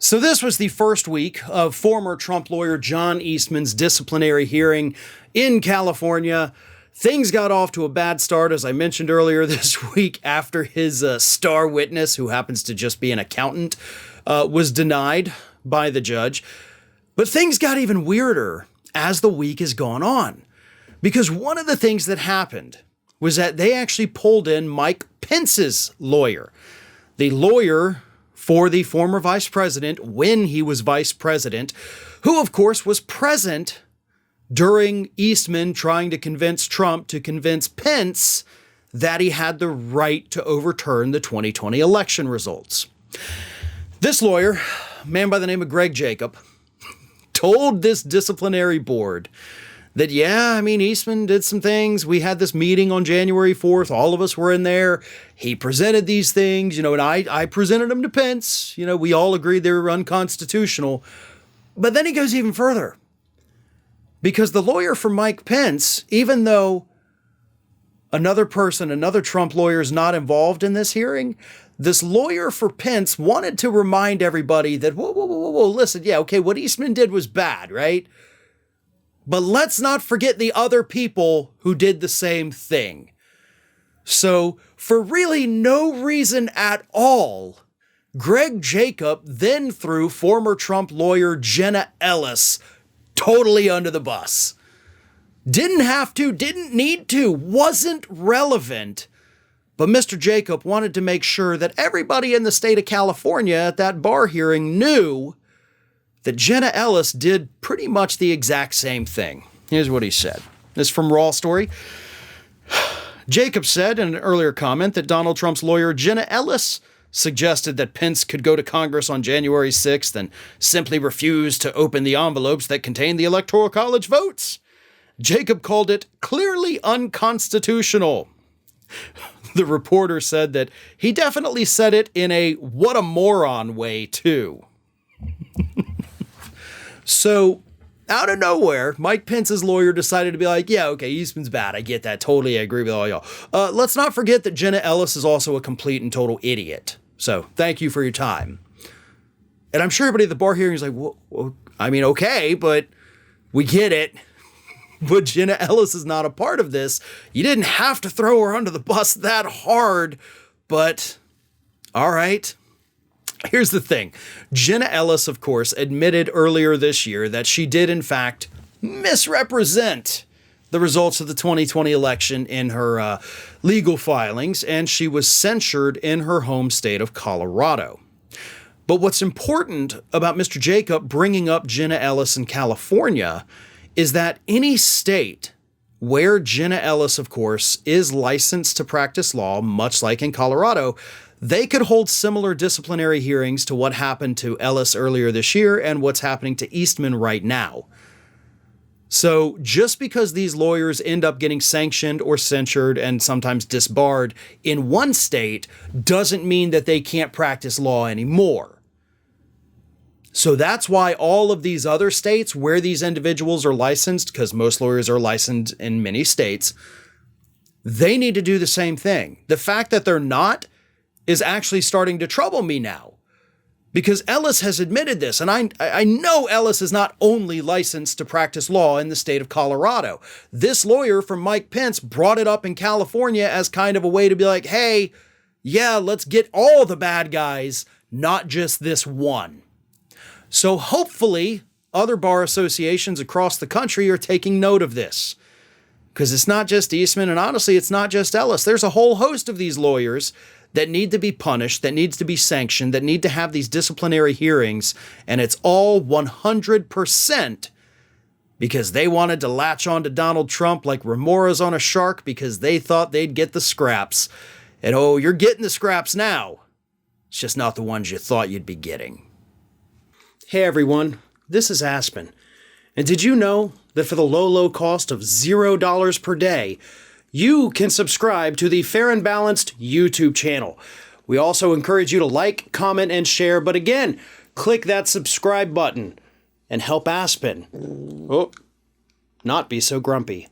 So this was the first week of former Trump lawyer John Eastman's disciplinary hearing in California. Things got off to a bad start, as I mentioned earlier this week, after his star witness, who happens to just be an accountant, was denied by the judge. But things got even weirder as the week has gone on, because one of the things that happened was that they actually pulled in Mike Pence's lawyer, the lawyer for the former vice president when he was vice president, who, of course, was present during Eastman trying to convince Trump to convince Pence that he had the right to overturn the 2020 election results. This lawyer, a man by the name of Greg Jacob, told this disciplinary board that, Eastman did some things. We had this meeting on January 4th. All of us were in there. He presented these things, and I presented them to Pence. We all agreed they were unconstitutional. But then he goes even further, because the lawyer for Mike Pence, even though another Trump lawyer is not involved in this hearing, this lawyer for Pence wanted to remind everybody that, whoa, listen, what Eastman did was bad, right? But let's not forget the other people who did the same thing. So, for really no reason at all, Greg Jacob then threw former Trump lawyer Jenna Ellis totally under the bus. Didn't have to, didn't need to, wasn't relevant. But Mr. Jacob wanted to make sure that everybody in the state of California at that bar hearing knew that Jenna Ellis did pretty much the exact same thing. Here's what he said. This is from Raw Story. Jacob said in an earlier comment that Donald Trump's lawyer Jenna Ellis suggested that Pence could go to Congress on January 6th and simply refuse to open the envelopes that contained the Electoral College votes. Jacob called it clearly unconstitutional. The reporter said that he definitely said it in a what a moron way, too. So, out of nowhere, Mike Pence's lawyer decided to be like, Eastman's bad. I get that. Totally agree with all y'all. Let's not forget that Jenna Ellis is also a complete and total idiot. So, thank you for your time. And I'm sure everybody at the bar hearing is like, okay, but we get it. But Jenna Ellis is not a part of this. You didn't have to throw her under the bus that hard, but all right. Here's the thing. Jenna Ellis, of course, admitted earlier this year that she did, in fact, misrepresent the results of the 2020 election in her legal filings, and she was censured in her home state of Colorado. But what's important about Mr. Jacob bringing up Jenna Ellis in California is that any state where Jenna Ellis, of course, is licensed to practice law, much like in Colorado, they could hold similar disciplinary hearings to what happened to Ellis earlier this year and what's happening to Eastman right now. So just because these lawyers end up getting sanctioned or censured and sometimes disbarred in one state doesn't mean that they can't practice law anymore. So that's why all of these other states where these individuals are licensed, because most lawyers are licensed in many states, they need to do the same thing. The fact that they're not is actually starting to trouble me now, because Ellis has admitted this. And I know Ellis is not only licensed to practice law in the state of Colorado. This lawyer from Mike Pence brought it up in California as kind of a way to be like, hey, let's get all the bad guys, not just this one. So hopefully other bar associations across the country are taking note of this, because it's not just Eastman, and honestly, it's not just Ellis. There's a whole host of these lawyers that need to be punished, that needs to be sanctioned, that need to have these disciplinary hearings, and it's all 100% because they wanted to latch on to Donald Trump like remoras on a shark because they thought they'd get the scraps. And you're getting the scraps now. It's just not the ones you thought you'd be getting. Hey everyone, this is Aspen. And did you know that for the low cost of $0 per day, you can subscribe to the Fair and Balanced YouTube channel. We also encourage you to like, comment, and share. But again, click that subscribe button and help Aspen not be so grumpy.